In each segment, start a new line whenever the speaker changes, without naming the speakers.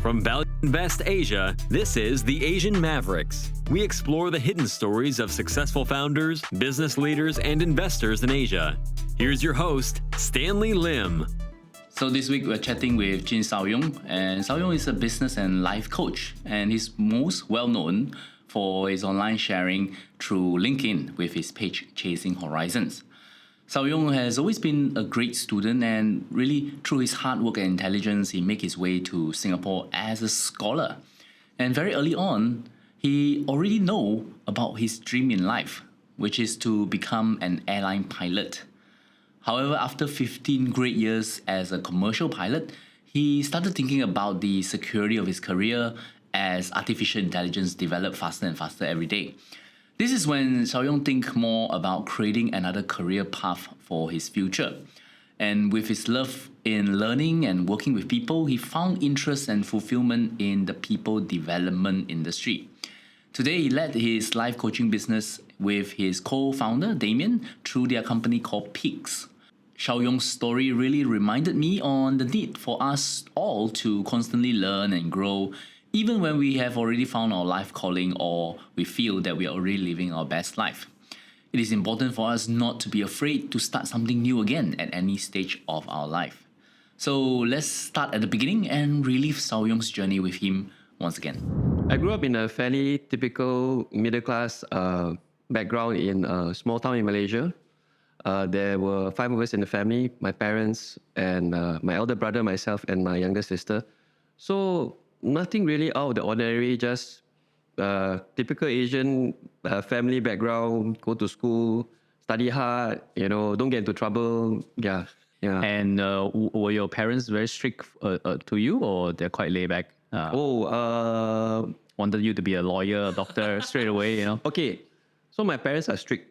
From Value Invest Asia, this is the Asian Mavericks. We explore the hidden stories of successful founders, business leaders, and investors in Asia. Here's your host, Stanley Lim.
So this week we're chatting with Yong, and Yong is a business and life coach, and he's most well known for his online sharing through LinkedIn with his page Chasing Horizons. Yong has always been a great student, and really through his hard work and intelligence, he made his way to Singapore as a scholar. And very early on, he already know about his dream in life, which is to become an airline pilot. However, after 15 great years as a commercial pilot, he started thinking about the security of his career as artificial intelligence developed faster and faster every day. This is when Yong think more about creating another career path for his future. And with his love in learning and working with people, he found interest and fulfillment in the people development industry. Today, he led his life coaching business with his co-founder, Damien, through their company called Peaks. Yong's story really reminded me on the need for us all to constantly learn and grow, even when we have already found our life calling or we feel that we are already living our best life. It is important for us not to be afraid to start something new again at any stage of our life. So let's start at the beginning and relive Yong's journey with him once again.
I grew up in a fairly typical middle-class background in a small town in Malaysia. There were 5 of us in the family, my parents and my elder brother, myself and my younger sister. So nothing really out of the ordinary, just typical Asian family background, go to school, study hard, don't get into trouble. Yeah.
And were your parents very strict to you, or they're quite laid back? Wanted you to be a lawyer, a doctor straight away,
Okay, so my parents are strict,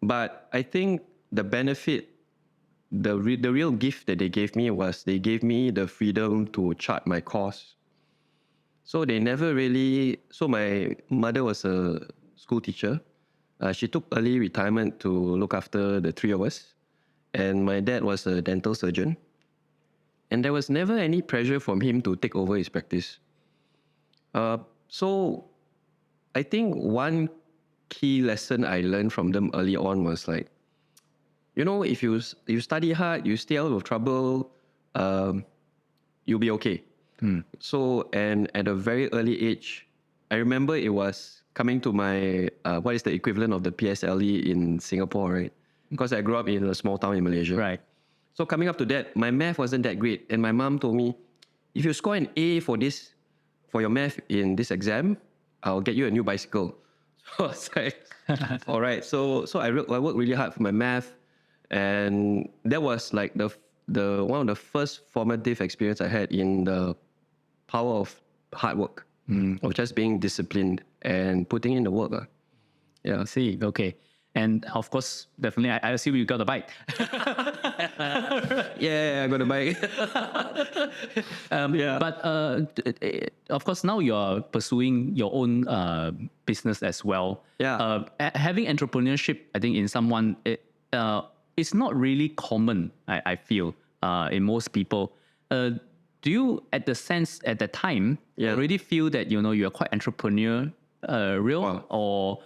but I think the benefit, the real gift that they gave me was they gave me the freedom to chart my course. So they never really... So my mother was a school teacher. She took early retirement to look after the 3 of us. And my dad was a dental surgeon. And there was never any pressure from him to take over his practice. So I think one key lesson I learned from them early on was like, if you study hard, you stay out of trouble, you'll be okay. So, and at a very early age, I remember it was coming to my, what is the equivalent of the PSLE in Singapore, right? Because I grew up in a small town in Malaysia.
Right.
So coming up to that, my math wasn't that great. And my mom told me, if you score an A for your math in this exam, I'll get you a new bicycle. So I was like, all right. So I worked really hard for my math. And that was like the one of the first formative experience I had in the power of hard work, of just being disciplined and putting in the work.
Yeah. I see. Okay. And of course, definitely, I assume you got a bike.
Yeah, I got a bike.
But of course, now you're pursuing your own business as well.
Yeah.
Having entrepreneurship, I think, in someone, it's not really common, I feel, in most people. Do you, at the time, already feel that you're quite entrepreneurial, or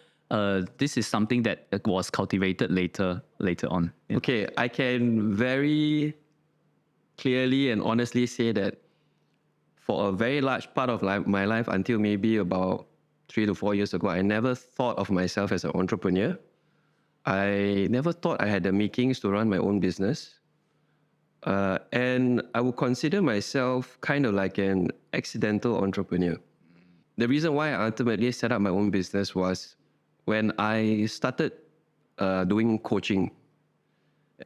this is something that was cultivated later on?
Okay, I can very clearly and honestly say that for a very large part of my life, until maybe about 3 to 4 years ago, I never thought of myself as an entrepreneur. I never thought I had the makings to run my own business. And I would consider myself kind of like an accidental entrepreneur. The reason why I ultimately set up my own business was when I started doing coaching,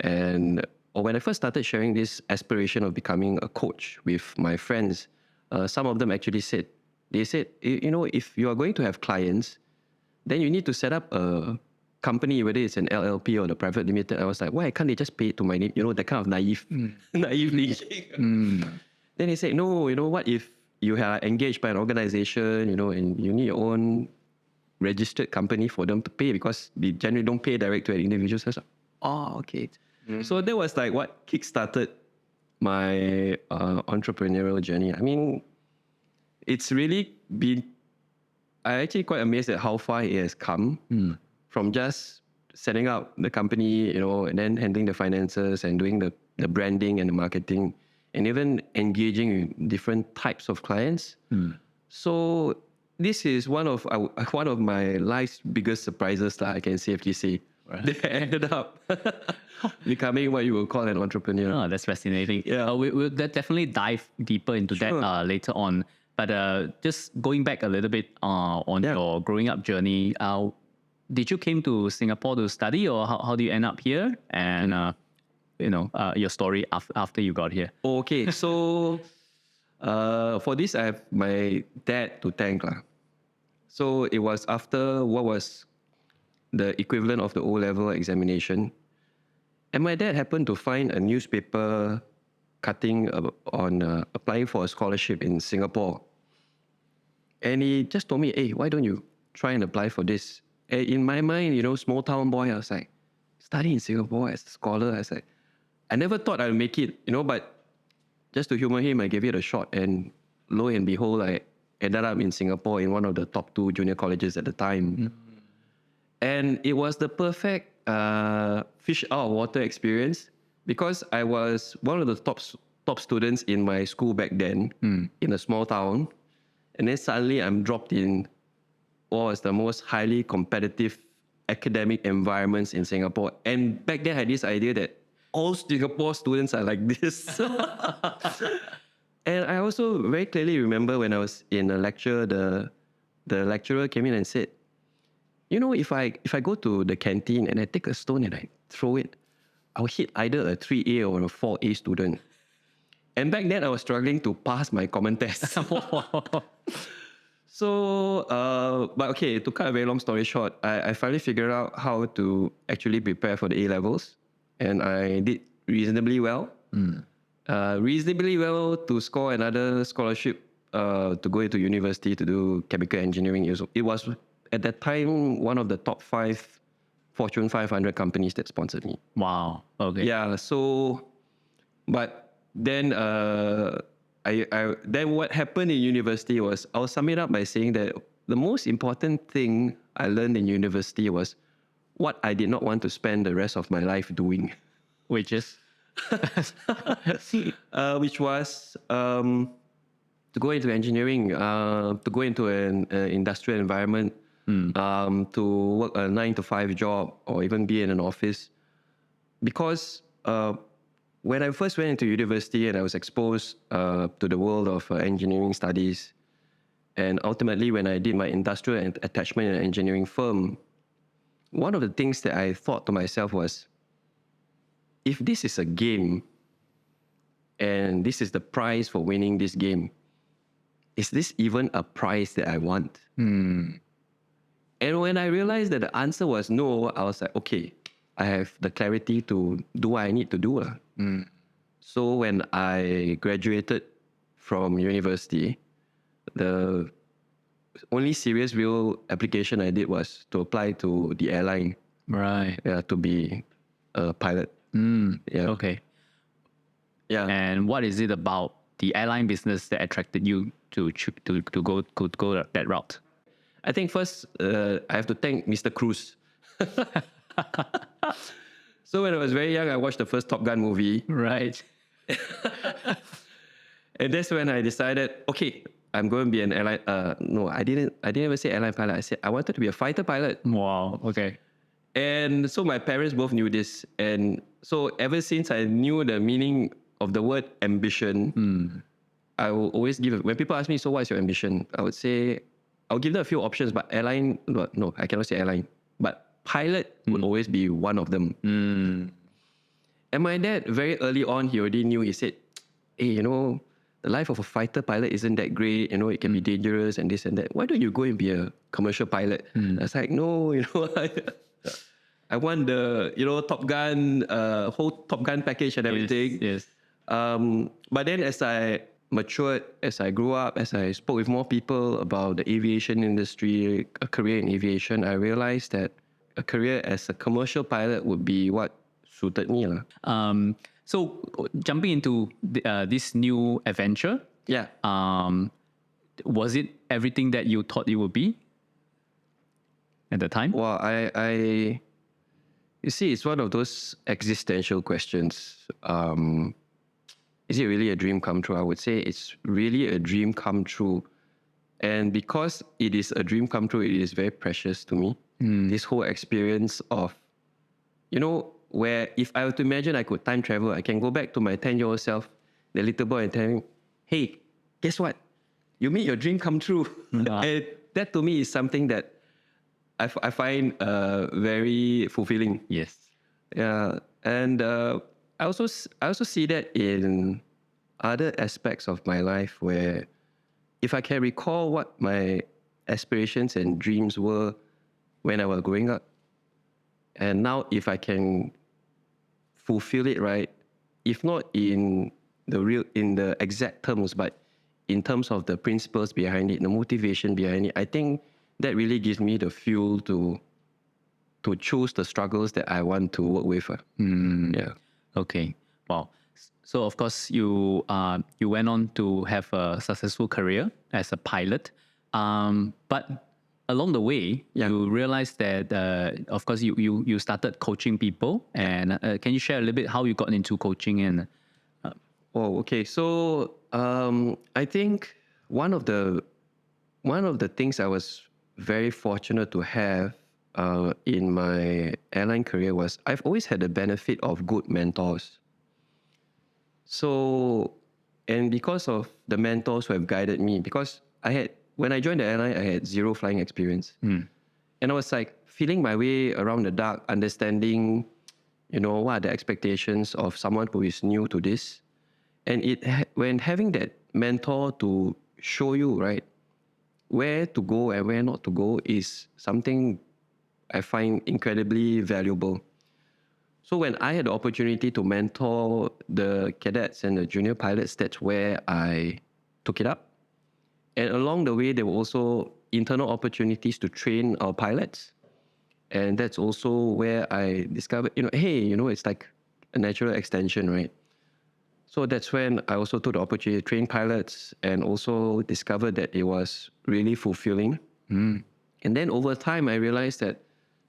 or when I first started sharing this aspiration of becoming a coach with my friends. Some of them actually said, if you are going to have clients, then you need to set up a company, whether it's an LLP or the private limited. I was like, why can't they just pay it to my name? That kind of naive thinking. Then they said, no, what if you are engaged by an organization, and you need your own registered company for them to pay, because they generally don't pay direct to an individual. So I was like, oh, okay. So that was like what kickstarted my entrepreneurial journey. I mean, it's really been, I'm actually quite amazed at how far it has come from just setting up the company, and then handling the finances and doing the branding and the marketing and even engaging with different types of clients. So this is one of my life's biggest surprises, I can safely say.
Right.
They ended up becoming what you would call an entrepreneur.
Oh, that's fascinating.
Yeah.
We'll definitely dive deeper into that
Sure.
later on. But just going back a little bit on
Yeah.
your growing up journey, did you came to Singapore to study, or how do you end up here? And your story after you got here.
Okay, so for this, I have my dad to thank. So it was after what was the equivalent of the O-level examination. And my dad happened to find a newspaper cutting on applying for a scholarship in Singapore. And he just told me, hey, why don't you try and apply for this? And in my mind, small town boy, I was like, study in Singapore as a scholar. I was like, I never thought I'd make it, but just to humor him, I gave it a shot. And lo and behold, I ended up in Singapore in one of the top 2 junior colleges at the time. And it was the perfect fish out of water experience because I was one of the top students in my school back then in a small town. And then suddenly I'm dropped in what was the most highly competitive academic environments in Singapore. And back then I had this idea that all Singapore students are like this. And I also very clearly remember when I was in a lecture, the lecturer came in and said, if I go to the canteen and I take a stone and I throw it, I'll hit either a 3A or a 4A student. And back then I was struggling to pass my common test. So, but okay, to cut a very long story short, I finally figured out how to actually prepare for the A-levels. And I did reasonably well. Reasonably well to score another scholarship to go into university to do chemical engineering. It was at that time one of the top 5 Fortune 500 companies that sponsored me.
Wow. Okay.
Yeah. So, but then then what happened in university was, I'll sum it up by saying that the most important thing I learned in university was what I did not want to spend the rest of my life doing.
Which is
Which was to go into engineering, to go into an industrial environment, to work a 9-to-5 job or even be in an office. Because when I first went into university and I was exposed to the world of engineering studies, and ultimately when I did my industrial attachment in an engineering firm, one of the things that I thought to myself was, if this is a game and this is the prize for winning this game, is this even a prize that I want? And when I realized that the answer was no, I was like, okay, I have the clarity to do what I need to do. So when I graduated from university, the only serious real application I did was to apply to the airline.
right.
Yeah, to be a pilot. Yeah.
Okay.
Yeah.
And what is it about the airline business that attracted you to go that route?
I think first I have to thank Mr. Cruz. So when I was very young, I watched the first Top Gun movie.
Right.
And that's when I decided, okay, I'm going to be an airline. No, I didn't ever say airline pilot. I said I wanted to be a fighter pilot.
Wow. Okay.
And so my parents both knew this. And so ever since I knew the meaning of the word ambition, I will always when people ask me, so what's your ambition? I would say, I'll give them a few options, but airline, no, I cannot say airline. But pilot would always be one of them. And my dad, very early on, he already knew, he said, hey, the life of a fighter pilot isn't that great. It can be dangerous and this and that. Why don't you go and be a commercial pilot? I was like, no, I want the, Top Gun, whole Top Gun package and everything.
Yes.
But then as I matured, as I grew up, as I spoke with more people about the aviation industry, a career in aviation, I realized that a career as a commercial pilot would be what suited me.
So jumping into this new adventure,
Yeah.
was it everything that you thought it would be at the time?
Well, you see, it's one of those existential questions. Is it really a dream come true? I would say it's really a dream come true. And because it is a dream come true, it is very precious to me. This whole experience of, where if I were to imagine I could time travel, I can go back to my 10-year-old self, the little boy, and tell him, hey, guess what? You made your dream come true. And that to me is something that I find very fulfilling.
Yes.
Yeah, and I also see that in other aspects of my life where if I can recall what my aspirations and dreams were when I was growing up, and now if I can fulfill it, right, if not in the exact terms, but in terms of the principles behind it, the motivation behind it, I think that really gives me the fuel to choose the struggles that I want to work with. Yeah.
Okay. Wow. So of course you went on to have a successful career as a pilot, but along the way you realized that of course you started coaching people, and can you share a little bit how you got into coaching and?
Oh, okay. So I think one of the things I was very fortunate to have in my airline career was I've always had the benefit of good mentors. So, and because of the mentors who have guided me, because when I joined the airline, I had zero flying experience. And I was like feeling my way around the dark, understanding, what are the expectations of someone who is new to this. And when having that mentor to show you, right, where to go and where not to go is something I find incredibly valuable. So when I had the opportunity to mentor the cadets and the junior pilots, that's where I took it up. And along the way, there were also internal opportunities to train our pilots. And that's also where I discovered, it's like a natural extension, right? So that's when I also took the opportunity to train pilots and also discovered that it was really fulfilling. And then over time, I realized that,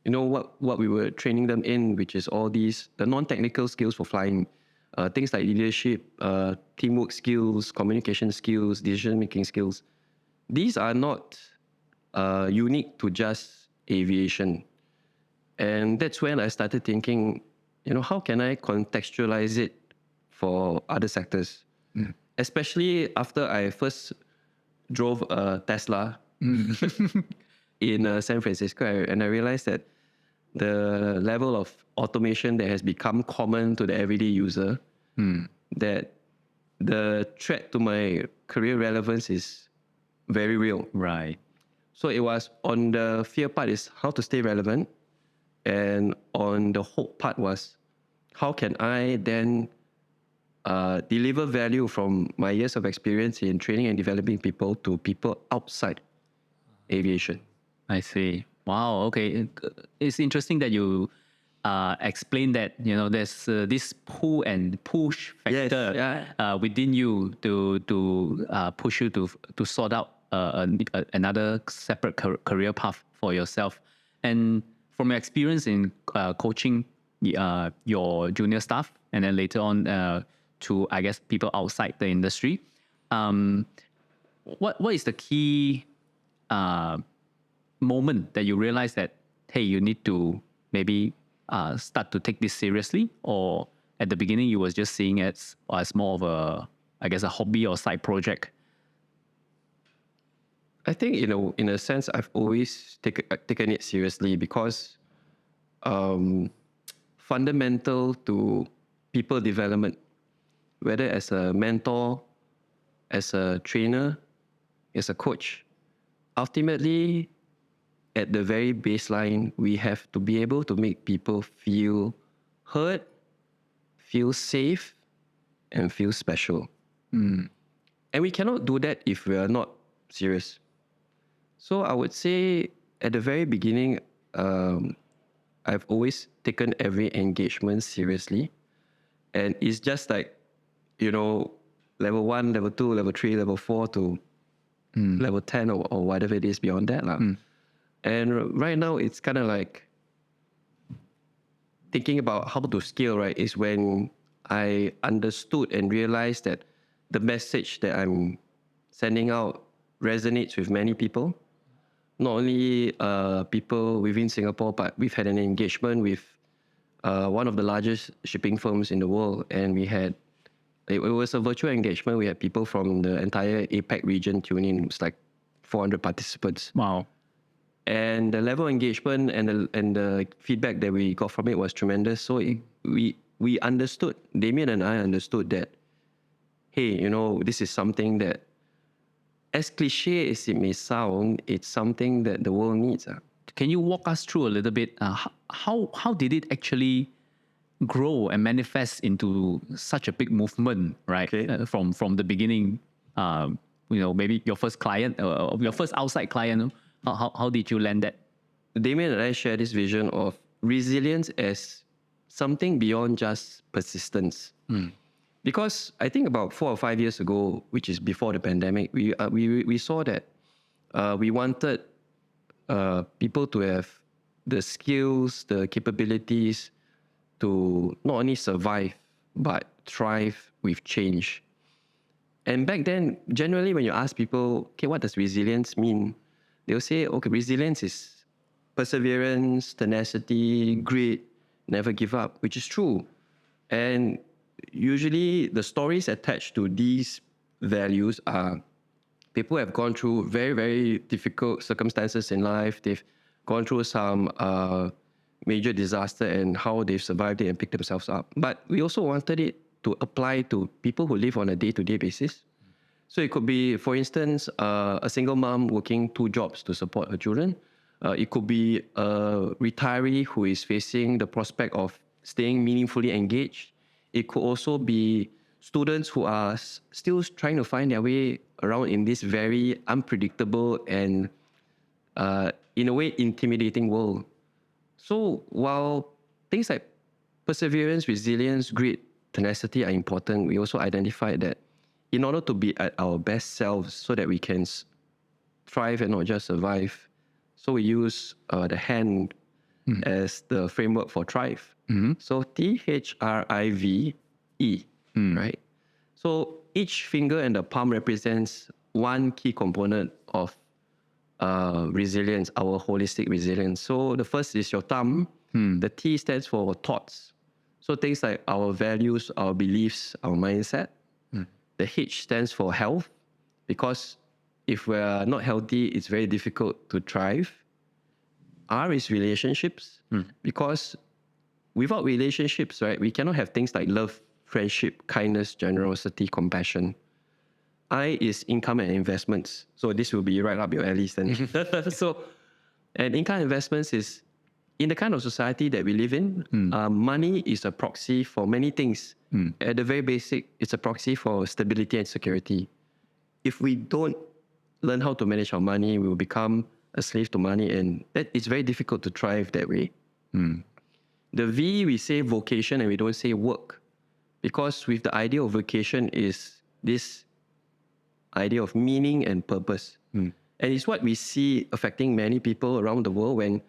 what we were training them in, which is all these, the non-technical skills for flying, things like leadership, teamwork skills, communication skills, decision-making skills. These are not unique to just aviation. And that's when I started thinking, how can I contextualize it for other sectors? Especially after I first drove a Tesla in San Francisco, and I realized that the level of automation that has become common to the everyday user, that the threat to my career relevance is very real.
Right.
So it was on the fear part is how to stay relevant, and on the hope part was how can I then deliver value from my years of experience in training and developing people to people outside aviation.
I see. Wow. Okay. It's interesting that you explain that there's this pull and push factor within you to push you to sort out another separate career path for yourself. And from your experience in coaching your junior staff, and then later on to, I guess, people outside the industry, what is the key moment that you realize that, hey, you need to maybe start to take this seriously? Or at the beginning you was just seeing it as more of a, I guess, a hobby or side project?
I think in a sense I've always taken it seriously because fundamental to people development, whether as a mentor, as a trainer, as a coach, ultimately at the very baseline, we have to be able to make people feel heard, feel safe, and feel special. And we cannot do that if we are not serious. So I would say at the very beginning, I've always taken every engagement seriously. And it's just like, level 1, level 2, level 3, level 4 to level 10 or whatever it is beyond that. And right now, it's kind of like thinking about how to scale, right, is when I understood and realized that the message that I'm sending out resonates with many people. Not only people within Singapore, but we've had an engagement with one of the largest shipping firms in the world. And it was a virtual engagement. We had people from the entire APAC region tune in. It was like 400 participants.
Wow.
And the level of engagement and the feedback that we got from it was tremendous. So we understood, Damien and I understood that, hey, this is something that, as cliche as it may sound, it's something that the world needs.
Can you walk us through a little bit? How did it actually grow and manifest into such a big movement, right?
Okay.
From the beginning, maybe your first client, your first outside client. How did you land that?
Damien and I share this vision of resilience as something beyond just persistence. Because I think about 4 or 5 years ago, which is before the pandemic, we saw that we wanted people to have the skills, the capabilities to not only survive, but thrive with change. And back then, generally, when you ask people, okay, what does resilience mean? They'll say, okay, resilience is perseverance, tenacity, grit, never give up, which is true. And usually the stories attached to these values are people have gone through very, very difficult circumstances in life. They've gone through some major disaster and how they've survived it and picked themselves up. But we also wanted it to apply to people who live on a day-to-day basis. So it could be, for instance, a single mom working 2 jobs to support her children. It could be a retiree who is facing the prospect of staying meaningfully engaged. It could also be students who are still trying to find their way around in this very unpredictable and, in a way, intimidating world. So while things like perseverance, resilience, grit, tenacity are important, we also identified that in order to be at our best selves so that we can thrive and not just survive, so we use the hand as the framework for thrive. So THRIVE, right? So each finger and the palm represents one key component of resilience, our holistic resilience. So the first is your thumb. The T stands for thoughts. So things like our values, our beliefs, our mindset. The H stands for health, because if we're not healthy, it's very difficult to thrive. R is relationships, because without relationships, right, we cannot have things like love, friendship, kindness, generosity, compassion. I is income and investments. So this will be right up your alley, Stanley. And income investments is, in the kind of society that we live in, money is a proxy for many things. At the very basic, it's a proxy for stability and security. If we don't learn how to manage our money, we will become a slave to money, and it's very difficult to thrive that way. The V, we say vocation and we don't say work, because with the idea of vocation is this idea of meaning and purpose. And it's what we see affecting many people around the world when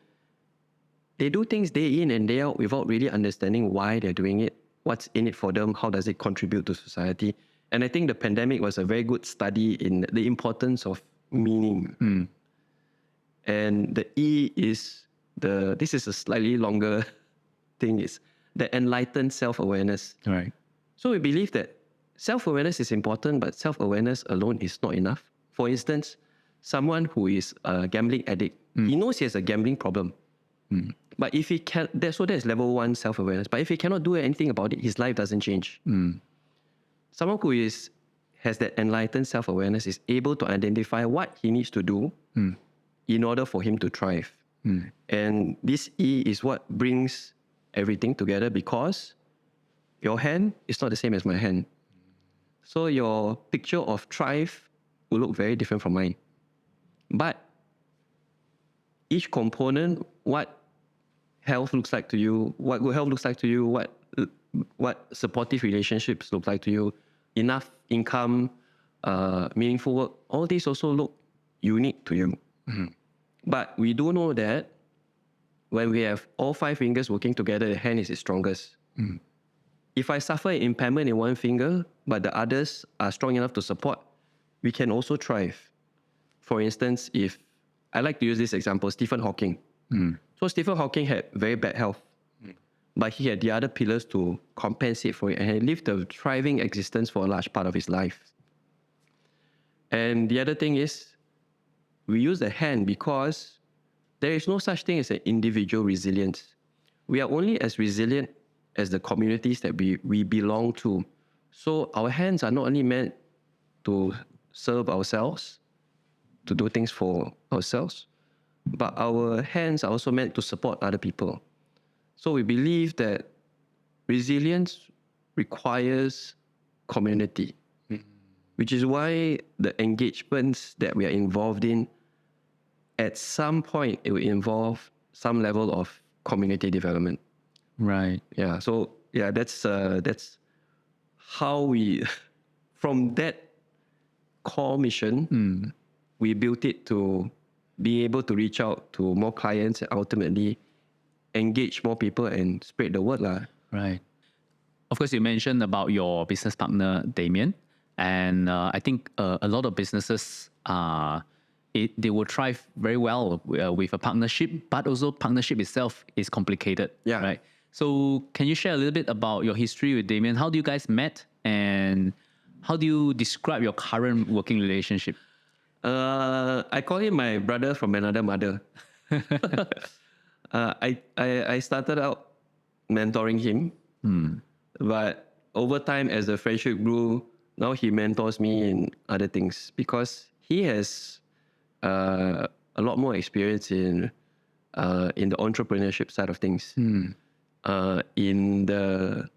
they do things day in and day out without really understanding why they're doing it, what's in it for them, how does it contribute to society. And I think the pandemic was a very good study in the importance of meaning. And the E is this is a slightly longer thing, is the enlightened self-awareness.
Right.
So we believe that self-awareness is important, but self-awareness alone is not enough. For instance, someone who is a gambling addict, he knows he has a gambling problem. But if he can, so that's level 1 self-awareness. But if he cannot do anything about it, his life doesn't change. Someone who has that enlightened self-awareness is able to identify what he needs to do in order for him to thrive. And this E is what brings everything together, because your hand is not the same as my hand. So your picture of thrive will look very different from mine. But each component, what health looks like to you, what good health looks like to you, what supportive relationships look like to you, enough income, meaningful work, all these also look unique to you. But we do know that when we have all 5 fingers working together, the hand is the strongest. If I suffer an impairment in one finger, but the others are strong enough to support, we can also thrive. For instance, if I like to use this example, Stephen Hawking. So Stephen Hawking had very bad health, but he had the other pillars to compensate for it, and he lived a thriving existence for a large part of his life. And the other thing is, we use the hand because there is no such thing as an individual resilience. We are only as resilient as the communities that we belong to. So our hands are not only meant to serve ourselves, to do things for ourselves, but our hands are also meant to support other people. So we believe that resilience requires community, which is why the engagements that we are involved in, at some point, it will involve some level of community development.
Right.
Yeah. So yeah, that's how we, from that core mission, we built it to be able to reach out to more clients and ultimately engage more people and spread the word lah.
Right. Of course, you mentioned about your business partner, Damien. And I think a lot of businesses, they will thrive very well with a partnership, but also partnership itself is complicated.
Yeah.
Right. So can you share a little bit about your history with Damien? How do you guys met? And how do you describe your current working relationship?
I call him my brother from another mother. I started out mentoring him, but over time, as the friendship grew, now he mentors me in other things because he has a lot more experience in the entrepreneurship side of things, in the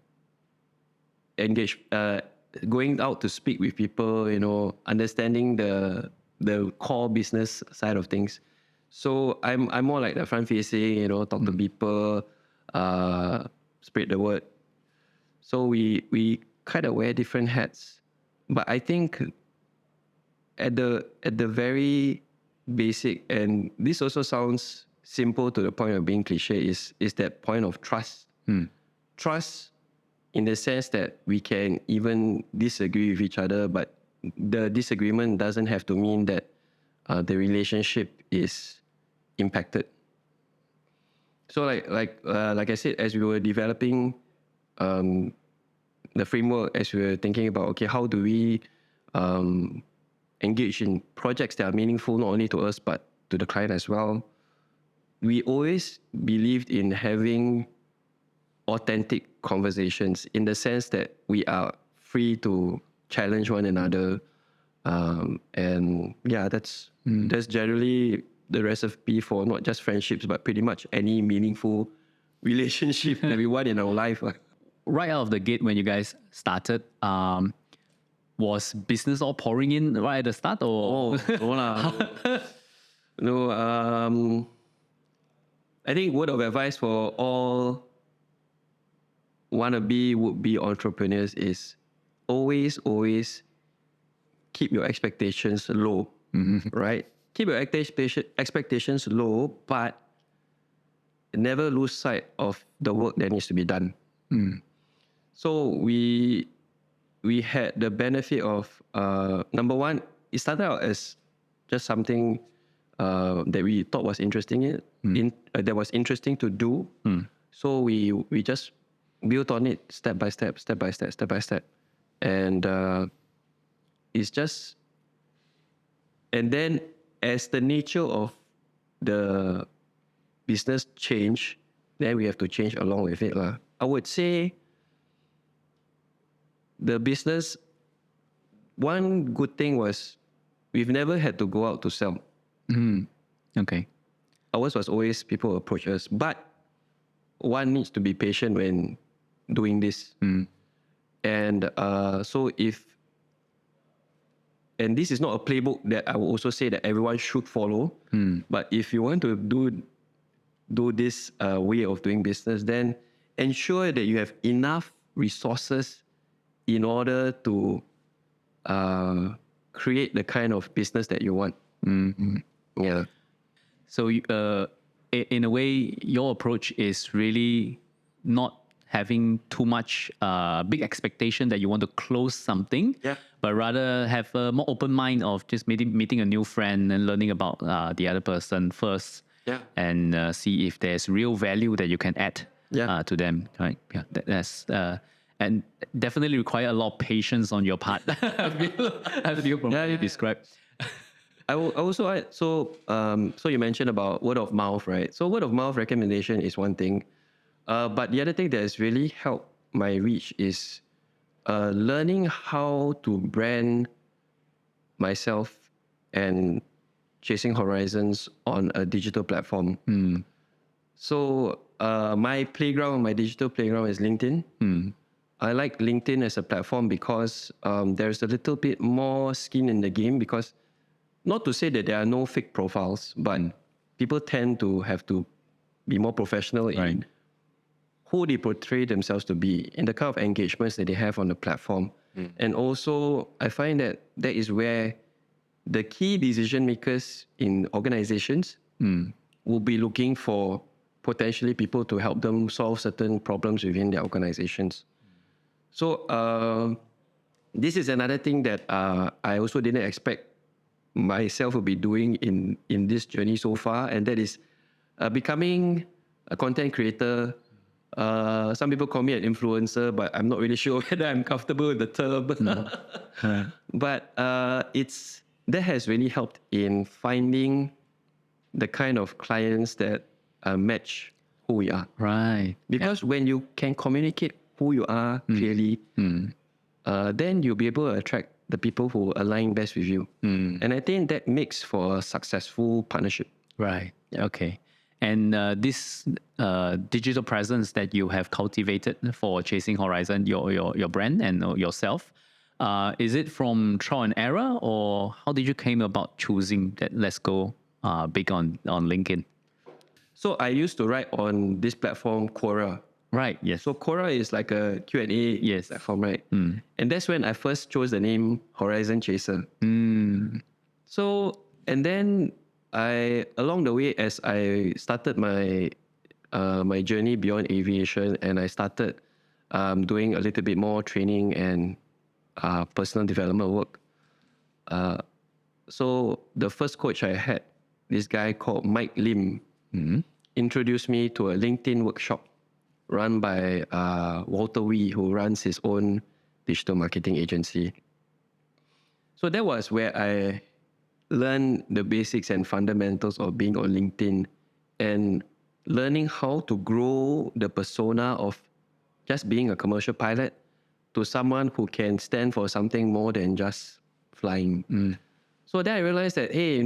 going out to speak with people, understanding the core business side of things. So I'm more like the front facing, talk to people, spread the word. So we kind of wear different hats, but I think at the very basic, and this also sounds simple to the point of being cliche, is that point of trust. Trust in the sense that we can even disagree with each other, but the disagreement doesn't have to mean that the relationship is impacted. So like I said, as we were developing the framework, as we were thinking about, okay, how do we engage in projects that are meaningful not only to us but to the client as well, we always believed in having authentic conversations in the sense that we are free to challenge one another. And yeah, that's generally the recipe for not just friendships, but pretty much any meaningful relationship that we want in our life.
Right out of the gate, when you guys started, was business all pouring in right at the start, or?
No lah. No, I think word of advice for all wannabe would-be entrepreneurs is always keep your expectations low, right? Keep your expectations low, but never lose sight of the work that needs to be done. So we had the benefit of, number one, it started out as just something that we thought was interesting, that was interesting to do. So we just built on it step by step. And it's just, and then as the nature of the business change, then we have to change along with it lah. I would say the business, one good thing was we've never had to go out to sell.
Okay.
Ours was always people approach us, but one needs to be patient when doing this. And so and this is not a playbook that I will also say that everyone should follow, but if you want to do this way of doing business, then ensure that you have enough resources in order to create the kind of business that you want. Yeah.
So, in a way, your approach is really not having too much big expectation that you want to close something,
Yeah.
but rather have a more open mind of just meeting a new friend and learning about the other person first,
Yeah.
and see if there's real value that you can add
Yeah.
to them. Right? Yeah, that's and definitely require a lot of patience on your part. I feel from what you described.
I will also add, so you mentioned about word of mouth, right? So word of mouth recommendation is one thing, but the other thing that has really helped my reach is learning how to brand myself and chasing horizons on a digital platform. So my playground, my digital playground is LinkedIn. I like LinkedIn as a platform because there's a little bit more skin in the game, because not to say that there are no fake profiles, but people tend to have to be more professional in who they portray themselves to be and the kind of engagements that they have on the platform. And also, I find that that is where the key decision makers in organizations will be looking for potentially people to help them solve certain problems within their organizations. So this is another thing that I also didn't expect myself will be doing in this journey so far, and that is becoming a content creator. Some people call me an influencer, but I'm not really sure whether I'm comfortable with the term. But that has really helped in finding the kind of clients that match who we are.
Right.
Because when you can communicate who you are clearly, then you'll be able to attract the people who align best with you. And I think that makes for a successful partnership.
Right. Okay. And this digital presence that you have cultivated for Chasing Horizon, your brand and yourself, is it from trial and error, or how did you came about choosing that let's go big on LinkedIn?
So I used to write on this platform, Quora.
Right. Yes.
So Quora is like a Q&A platform, right? And that's when I first chose the name Horizon Chaser. So, and then along the way, as I started my my journey beyond aviation, and I started doing a little bit more training and personal development work. So the first coach I had, this guy called Mike Lim, introduced me to a LinkedIn workshop run by Walter Wee, who runs his own digital marketing agency. So that was where I learned the basics and fundamentals of being on LinkedIn and learning how to grow the persona of just being a commercial pilot to someone who can stand for something more than just flying. So then I realized that, hey,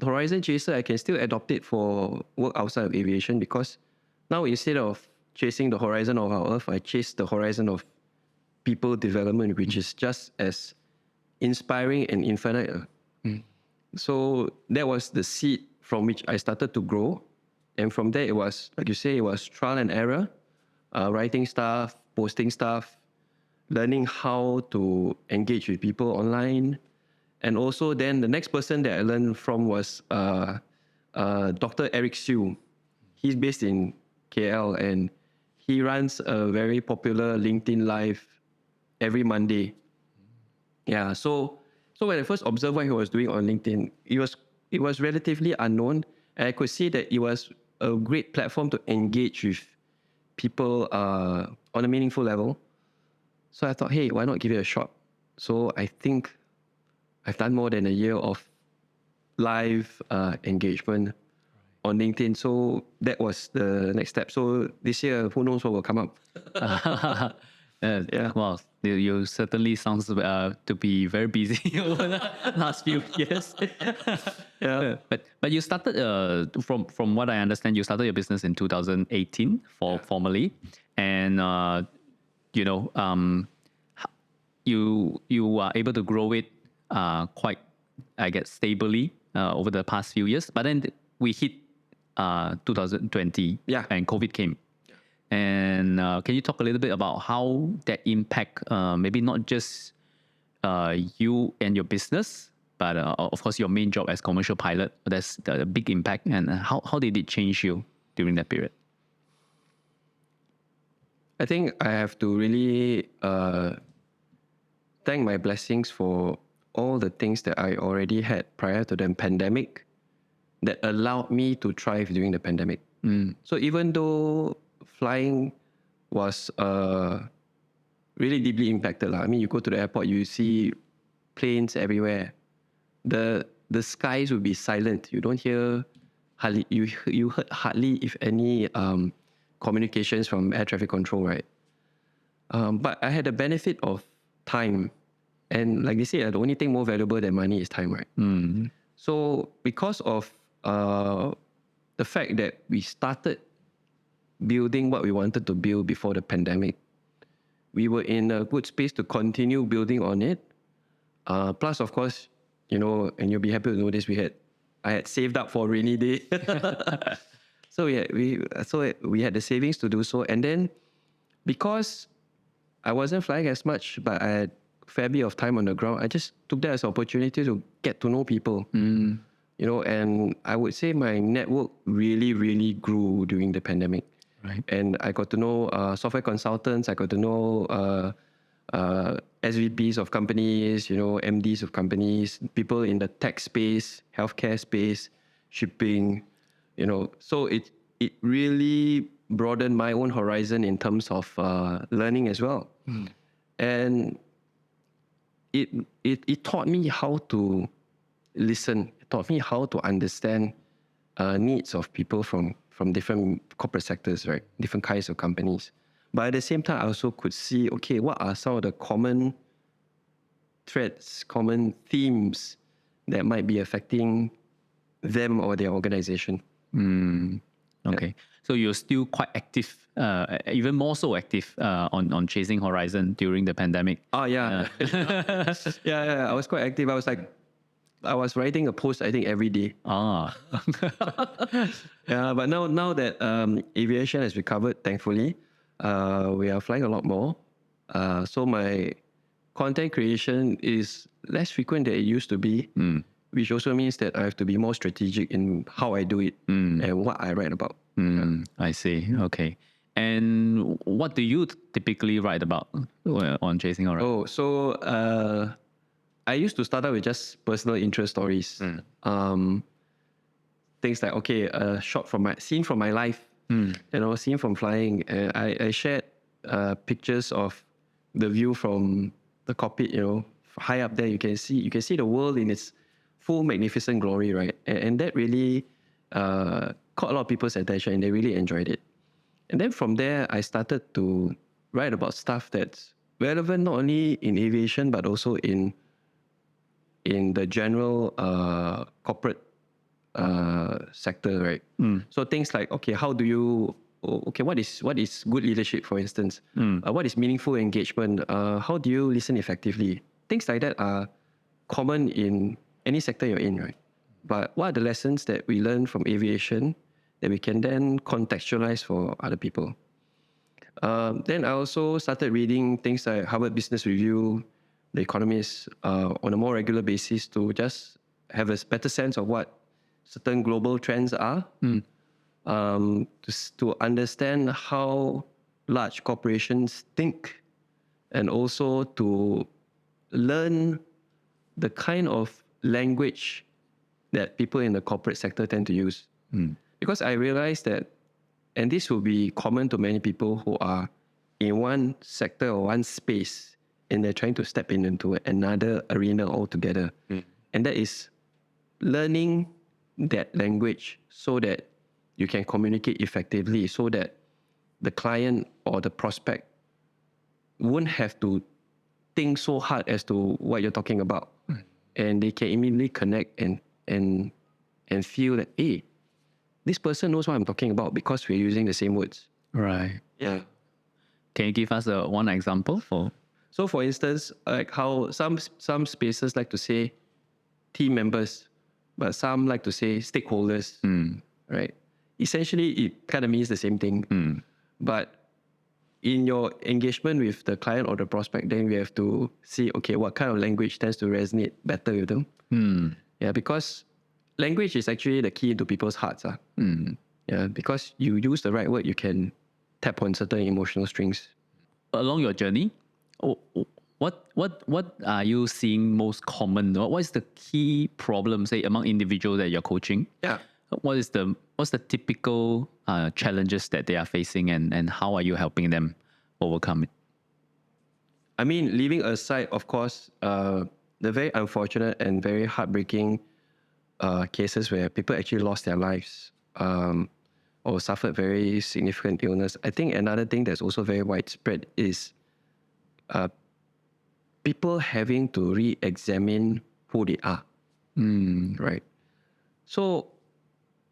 Horizon Chaser, I can still adopt it for work outside of aviation, because now instead of chasing the horizon of our Earth, I chase the horizon of people development, which is just as inspiring and infinite. So that was the seed from which I started to grow. And from there, it was, like you say, it was trial and error, writing stuff, posting stuff, learning how to engage with people online. And also then the next person that I learned from was Dr. Eric Siu. He's based in KL, and he runs a very popular LinkedIn Live every Monday. Yeah, so when I first observed what he was doing on LinkedIn, it was relatively unknown, and I could see that it was a great platform to engage with people on a meaningful level. So I thought, hey, why not give it a shot? So I think I've done more than a year of live engagement on LinkedIn. So that was the next step. So this year, who knows what will come up?
Well, you certainly sounds to be very busy over the last few years. But you started from what I understand, you started your business in 2018 formally, and you are able to grow it quite, I guess, stably over the past few years. But then we hit 2020, and COVID came. And can you talk a little bit about how that impact maybe not just you and your business, but of course your main job as commercial pilot, that's the big impact. And how did it change you during that period?
I think I have to really thank my blessings for all the things that I already had prior to the pandemic that allowed me to thrive during the pandemic. So even though flying was really deeply impacted, I mean, you go to the airport, you see planes everywhere. The skies will be silent. You don't hear hardly, you heard hardly, if any, communications from air traffic control, right? But I had the benefit of time. And like they say, the only thing more valuable than money is time, right? So because of the fact that we started building what we wanted to build before the pandemic, we were in a good space to continue building on it. Plus, of course, and you'll be happy to know this, I had saved up for a rainy day. So we had the savings to do so. And then because I wasn't flying as much, but I had a fair bit of time on the ground, I just took that as an opportunity to get to know people. And I would say my network really, really grew during the pandemic.
Right.
And I got to know software consultants, I got to know SVPs of companies, MDs of companies, people in the tech space, healthcare space, shipping, So it really broadened my own horizon in terms of learning as well. And it taught me how to listen. It taught me how to understand needs of people from different corporate sectors, right? Different kinds of companies. But at the same time, I also could see, okay, what are some of the common threads, common themes that might be affecting them or their organization.
Okay. So you're still quite active, even more so active on Chasing Horizon during the pandemic.
Oh, yeah. Yeah. I was quite active. I was writing a post, I think, every day. Yeah, but now that aviation has recovered, thankfully, we are flying a lot more. So my content creation is less frequent than it used to be, which also means that I have to be more strategic in how I do it and what I write about.
I see. Okay. And what do you typically write about on Chasing Horizon?
Oh, so I used to start out with just personal interest stories. Things like, okay, a scene from my life, scene from flying. And I shared pictures of the view from the cockpit, high up there. You can see the world in its full magnificent glory, right? And that really caught a lot of people's attention, and they really enjoyed it. And then from there, I started to write about stuff that's relevant not only in aviation but also in the general corporate sector, right? So things like, okay, what is good leadership, for instance? What is meaningful engagement? How do you listen effectively? Things like that are common in any sector you're in, right? But what are the lessons that we learn from aviation that we can then contextualize for other people? Then I also started reading things like Harvard Business Review, The Economist, on a more regular basis to just have a better sense of what certain global trends are, to understand how large corporations think, and also to learn the kind of language that people in the corporate sector tend to use. Because I realized that, and this will be common to many people who are in one sector or one space, and they're trying to step into another arena altogether. And that is learning that language so that you can communicate effectively, so that the client or the prospect won't have to think so hard as to what you're talking about. And they can immediately connect and feel that, hey, this person knows what I'm talking about because we're using the same words.
Right.
Yeah.
Can you give us one example for?
So, for instance, like how some spaces like to say team members, but some like to say stakeholders, right? Essentially, it kind of means the same thing. But in your engagement with the client or the prospect, then we have to see, okay, what kind of language tends to resonate better with them. Yeah, because language is actually the key to people's hearts. Yeah, because you use the right word, you can tap on certain emotional strings.
Along your journey, what are you seeing most common? What is the key problem, say, among individuals that you're coaching?
Yeah.
What's the typical challenges that they are facing, and how are you helping them overcome it?
I mean, leaving aside, of course, the very unfortunate and very heartbreaking cases where people actually lost their lives or suffered very significant illness. I think another thing that's also very widespread is people having to re-examine who they are. Right? So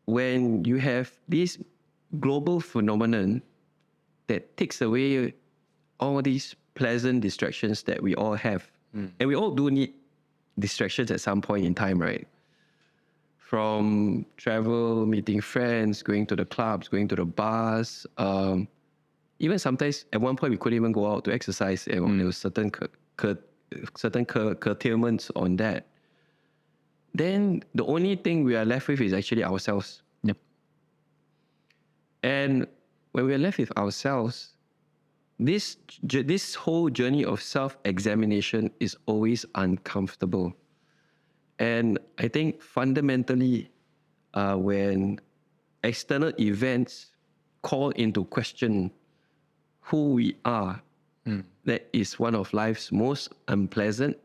when you have this global phenomenon that takes away all these pleasant distractions that we all have, and we all do need distractions at some point in time, right? From travel, meeting friends, going to the clubs, going to the bars, even sometimes at one point we couldn't even go out to exercise. There was certain curtailments on that. Then the only thing we are left with is actually ourselves.
Yep.
And when we're left with ourselves, this whole journey of self-examination is always uncomfortable. And I think fundamentally, when external events call into question who we are, that is one of life's most unpleasant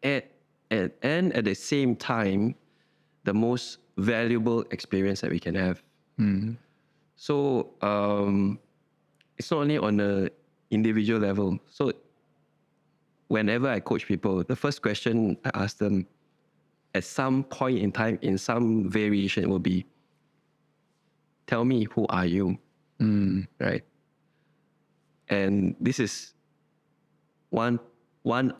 and at the same time, the most valuable experience that we can have. So it's not only on the individual level. So whenever I coach people, the first question I ask them at some point in time, in some variation, will be, tell me, who are you? Right? And this is one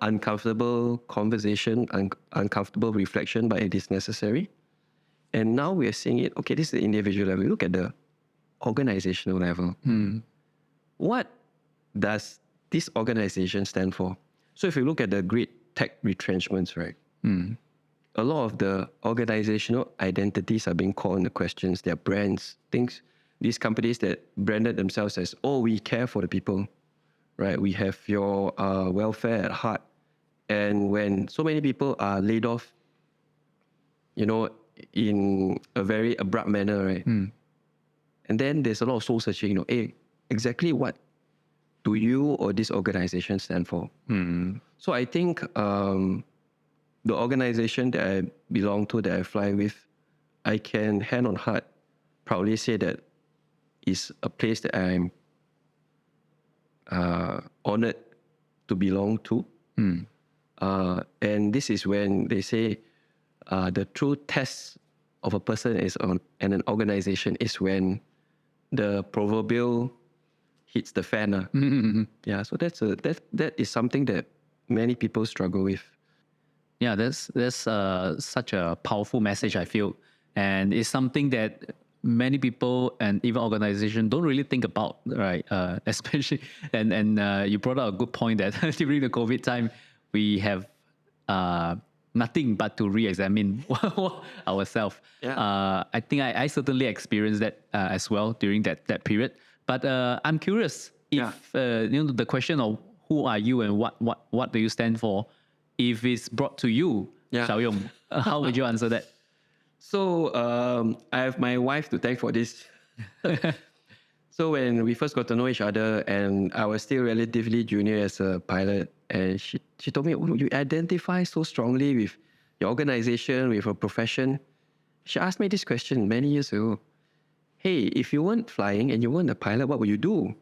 uncomfortable conversation, uncomfortable reflection, but it is necessary. And now we are seeing it, okay, this is the individual level. We look at the organizational level. What does this organization stand for? So if you look at the great tech retrenchments, right? A lot of the organizational identities are being called into questions. Their brands, things, these companies that branded themselves as, oh, we care for the people, right? We have your welfare at heart. And when so many people are laid off, in a very abrupt manner, right? And then there's a lot of soul searching, hey, exactly what do you or this organization stand for? So I think the organization that I belong to, that I fly with, I can hand on heart proudly say that is a place that I'm honored to belong to. And this is when they say the true test of a person and an organization is when the proverbial hits the fan. Yeah, so that is something that many people struggle with.
Yeah, that's such a powerful message, I feel, and it's something that many people and even organizations don't really think about, right? Especially, and you brought out a good point that during the COVID time, we have nothing but to re-examine ourselves.
Yeah.
I think I certainly experienced that as well during that period. But I'm curious if the question of who are you and what do you stand for, if it's brought to you, Xiaoyong, how would you answer that?
So I have my wife to thank for this. So when we first got to know each other, and I was still relatively junior as a pilot, and she told me, oh, you identify so strongly with your organization, with your profession. She asked me this question many years ago. Hey, if you weren't flying and you weren't a pilot, what would you do?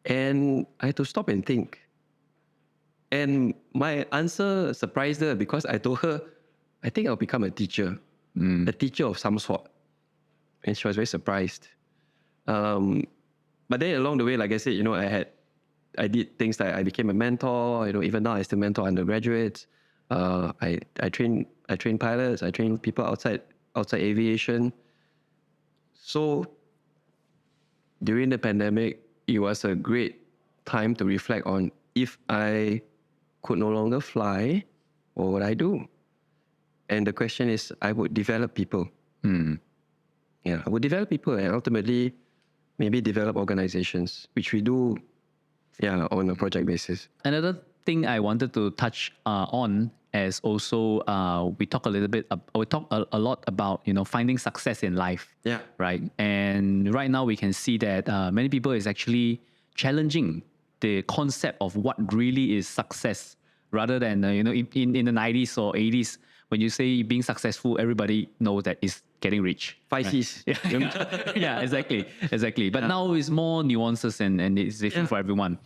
And I had to stop and think. And my answer surprised her because I told her, I think I'll become a teacher of some sort. And she was very surprised. But then along the way, like I said, I did things like I became a mentor. Even now I still mentor undergraduates. I train pilots. I train people outside aviation. So during the pandemic, it was a great time to reflect on if I could no longer fly, what would I do? And the question is, I would develop people. Yeah, I would develop people and ultimately maybe develop organizations, which we do, on a project basis.
Another thing I wanted to touch on is also we talk a lot about finding success in life.
Yeah.
Right. And right now we can see that many people is actually challenging the concept of what really is success, rather than in the 90s or 80s, when you say being successful, everybody knows that it's getting rich.
5 Cs.
Yeah, exactly. But now it's more nuances and it's different for everyone.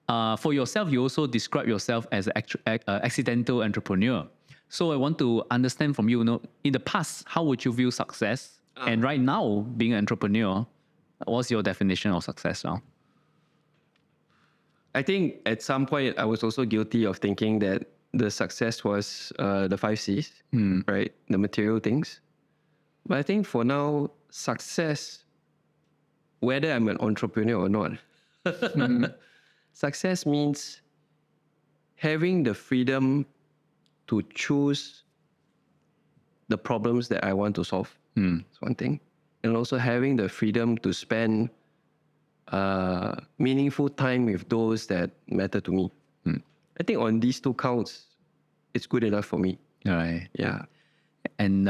For yourself, you also describe yourself as an accidental entrepreneur. So I want to understand from you, in the past, how would you view success? And right now, being an entrepreneur, what's your definition of success now?
I think at some point I was also guilty of thinking that the success was the 5 Cs, right? The material things. But I think for now, success, whether I'm an entrepreneur or not, success means having the freedom to choose the problems that I want to solve. That's one thing. And also having the freedom to spend meaningful time with those that matter to me. I think on these 2 counts, it's good enough for me.
All right.
Yeah.
And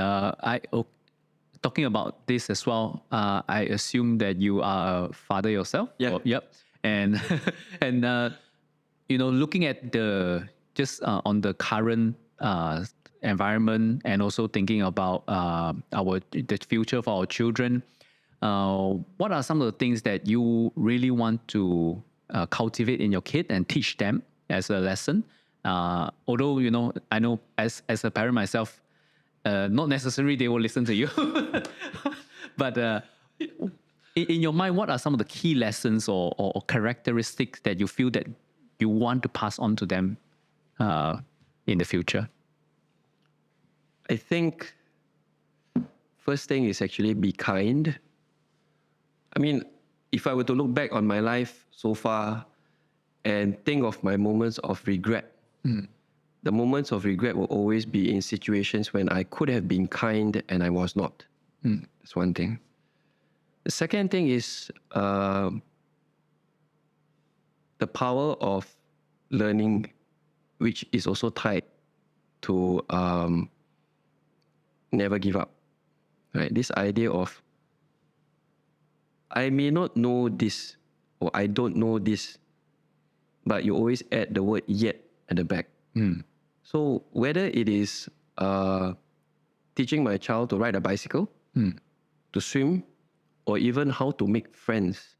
talking about this as well, I assume that you are a father yourself.
Yeah.
Yep. And looking at on the current environment, and also thinking about the future for our children, what are some of the things that you really want to cultivate in your kid and teach them as a lesson? Although I know as a parent myself, not necessarily they will listen to you, but in your mind, what are some of the key lessons or characteristics that you feel that you want to pass on to them in the future?
I think first thing is actually be kind. I mean, if I were to look back on my life so far and think of my moments of regret, the moments of regret will always be in situations when I could have been kind and I was not. That's one thing. The second thing is the power of learning, which is also tied to never give up. Right? This idea of I may not know this or I don't know this, but you always add the word yet at the back. So whether it is teaching my child to ride a bicycle, to swim, or even how to make friends,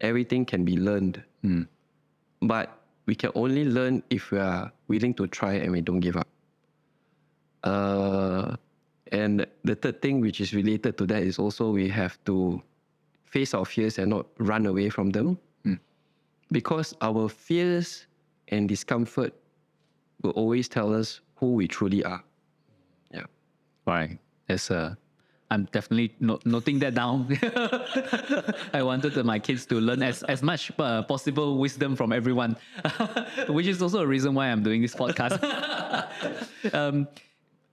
everything can be learned. But we can only learn if we are willing to try and we don't give up. And the third thing, which is related to that, is also we have to face our fears and not run away from them. Because our fears and discomfort will always tell us who we truly are. Yeah.
Right. I'm definitely noting that down. I wanted my kids to learn as much possible wisdom from everyone, which is also a reason why I'm doing this podcast.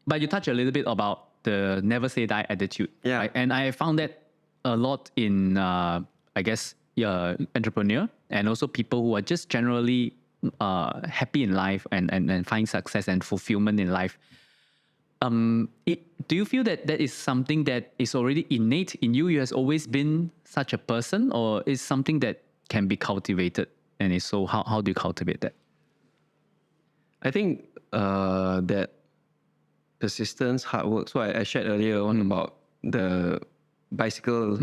But you touched a little bit about the never say die attitude.
Yeah.
Right? And I found that a lot in, entrepreneur and also people who are just generally happy in life and find success and fulfillment in life. Do you feel that is something that is already innate in you? You has always been such a person, or is something that can be cultivated? And if so, how do you cultivate that?
I think that persistence, hard work. So I shared earlier on about the bicycle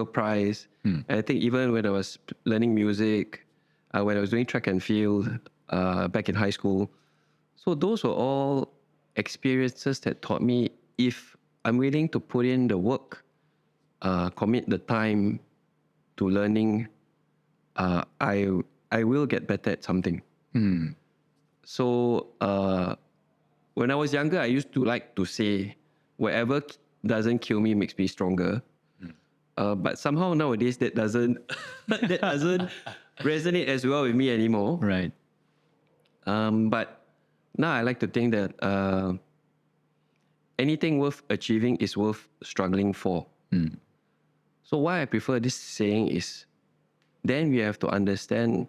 prize. And I think even when I was learning music, when I was doing track and field back in high school, so those were all experiences that taught me if I'm willing to put in the work, commit the time to learning, I will get better at something. So when I was younger, I used to like to say, whatever doesn't kill me makes me stronger. But somehow nowadays that doesn't that doesn't resonate as well with me anymore.
Right.
But now I like to think that anything worth achieving is worth struggling for. So why I prefer this saying is, then we have to understand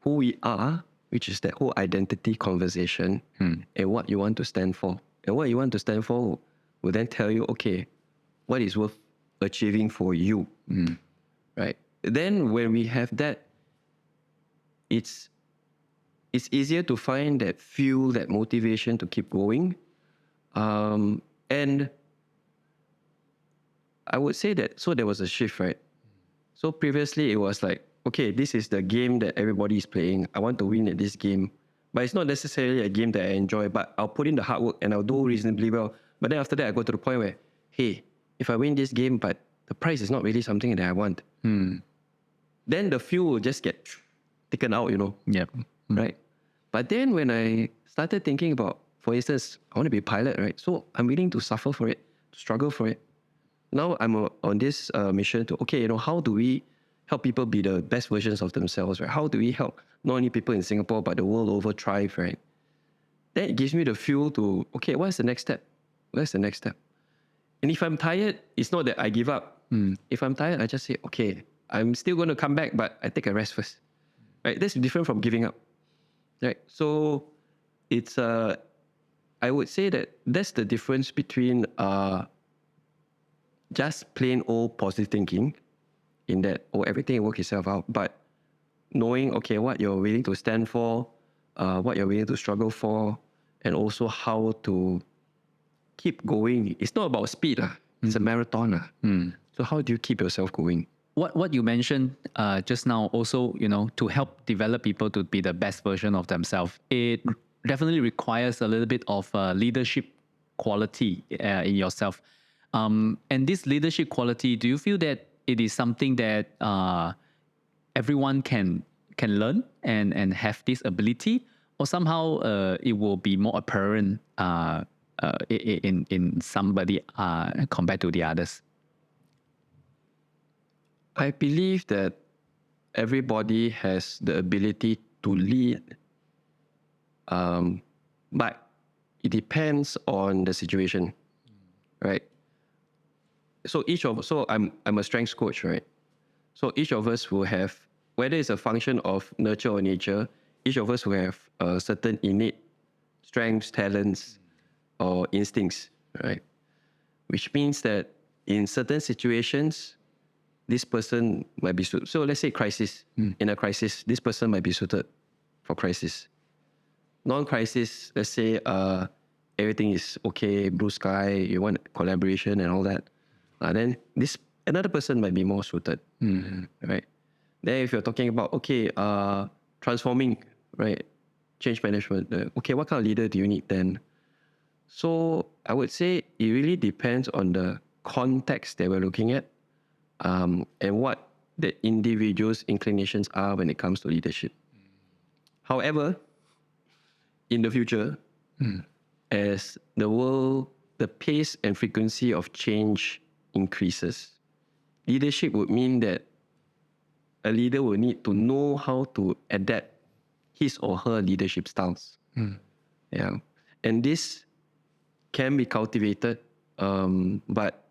who we are, which is that whole identity conversation, and what you want to stand for. And what you want to stand for will then tell you, okay, what is worth achieving for you, right? Then when we have that, it's easier to find that fuel, that motivation to keep going. And I would say that, so there was a shift, right? So previously it was like, okay, this is the game that everybody is playing. I want to win at this game. But it's not necessarily a game that I enjoy, but I'll put in the hard work and I'll do reasonably well. But then after that, I go to the point where, hey, if I win this game, but the prize is not really something that I want, then the fuel will just get taken out,
Yep.
right? But then when I started thinking about, for instance, I want to be a pilot, right? So I'm willing to suffer for it, to struggle for it. Now I'm on this mission to, okay, how do we help people be the best versions of themselves, right? How do we help not only people in Singapore, but the world over thrive, right? Then it gives me the fuel to, okay, what's the next step? What's the next step? And if I'm tired, it's not that I give up. If I'm tired, I just say, okay, I'm still going to come back, but I take a rest first, right? That's different from giving up, right? So it's, I would say that that's the difference between just plain old positive thinking, in that, everything will work itself out, but knowing, okay, what you're willing to stand for, what you're willing to struggle for, and also how to keep going. It's not about speed, it's a marathon. So how do you keep yourself going?
What you mentioned just now also, to help develop people to be the best version of themselves, it definitely requires a little bit of leadership quality in yourself. And this leadership quality, do you feel that it is something that everyone can learn and have this ability, or somehow it will be more apparent in somebody compared to the others?
I believe that everybody has the ability to lead, but it depends on the situation, right? So I'm a strengths coach, right? So each of us will have, whether it's a function of nurture or nature, each of us will have certain innate strengths, talents, or instincts, right? Which means that in certain situations, this person might be suited. So let's say crisis. In a crisis, this person might be suited for crisis. Non-crisis, let's say everything is okay, blue sky, you want collaboration and all that. Then another person might be more suited, right? Then if you're talking about, okay, transforming, right? Change management. Okay, what kind of leader do you need then? So I would say it really depends on the context that we're looking at, and what the individual's inclinations are when it comes to leadership. However, in the future, as the pace and frequency of change increases, leadership would mean that a leader will need to know how to adapt his or her leadership styles. Yeah, and this can be cultivated, but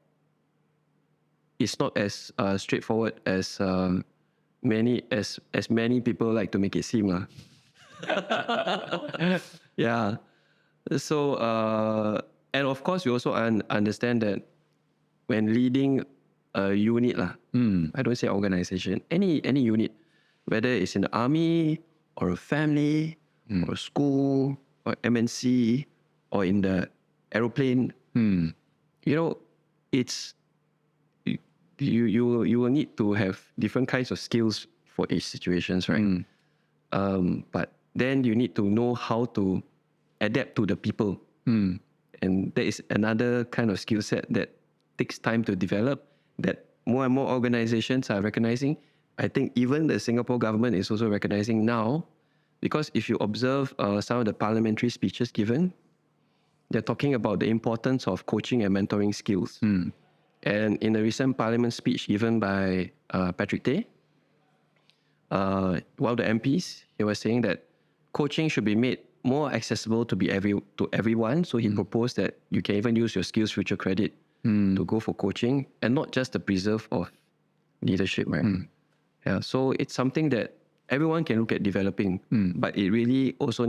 it's not as straightforward as many people like to make it seem. Yeah. So and of course we also understand that when leading a unit, I don't say organization, any unit, whether it's in the army or a family or a school or MNC or in the aeroplane, it's you will need to have different kinds of skills for each situations, right? But then you need to know how to adapt to the people, and there is another kind of skill set that takes time to develop, that more and more organizations are recognizing. I think even the Singapore government is also recognizing now, because if you observe some of the parliamentary speeches given, they're talking about the importance of coaching and mentoring skills. And in a recent Parliament speech given by Patrick Tay, one of the MPs, he was saying that coaching should be made more accessible to everyone. So he proposed that you can even use your Skills Future credit to go for coaching, and not just the preserve of leadership, right? Yeah. So it's something that everyone can look at developing, but it really also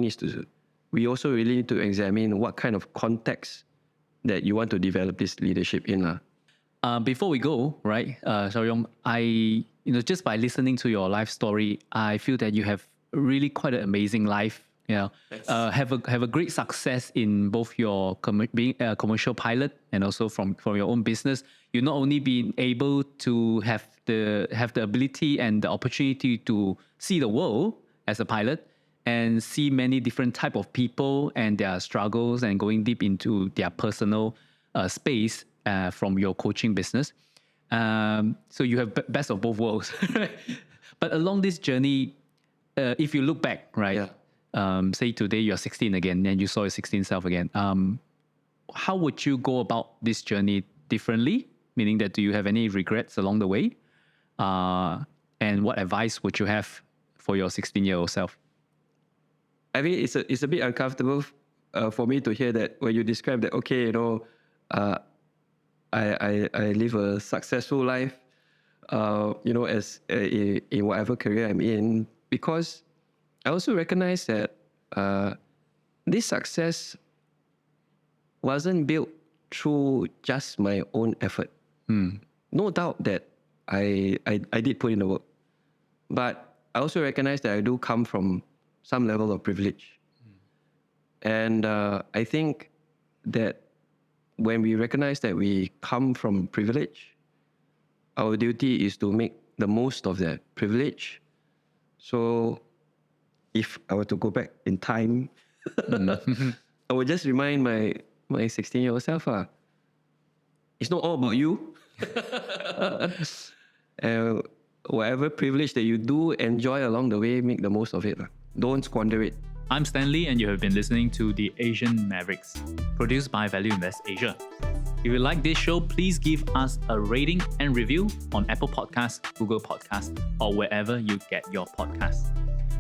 we also really need to examine what kind of context that you want to develop this leadership in.
Before we go, right, Xiaoyong, just by listening to your life story, I feel that you have really quite an amazing life. Have a great success in both your being a commercial pilot and also from your own business. You not only been able to have the ability and the opportunity to see the world as a pilot and see many different type of people and their struggles and going deep into their personal space from your coaching business. So you have best of both worlds. But along this journey, if you look back, right? Say today you're 16 again and you saw your 16 self again. How would you go about this journey differently? Meaning that, do you have any regrets along the way? And what advice would you have for your 16-year-old self?
I mean, it's a bit uncomfortable for me to hear that when you describe that, okay, I live a successful life, as in whatever career I'm in, because I also recognize that this success wasn't built through just my own effort. No doubt that I did put in the work, but I also recognize that I do come from some level of privilege. And I think that when we recognize that we come from privilege, our duty is to make the most of that privilege. So if I were to go back in time, I would just remind my 16-year-old self, it's not all about you. Whatever privilege that you do enjoy along the way, make the most of it. Don't squander it.
I'm Stanley, and you have been listening to The Asian Mavericks, produced by Value Invest Asia. If you like this show, please give us a rating and review on Apple Podcasts, Google Podcasts, or wherever you get your podcasts.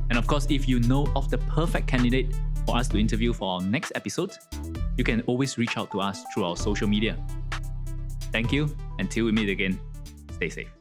And of course, if you know of the perfect candidate for us to interview for our next episode, you can always reach out to us through our social media. Thank you. Until we meet again, stay safe.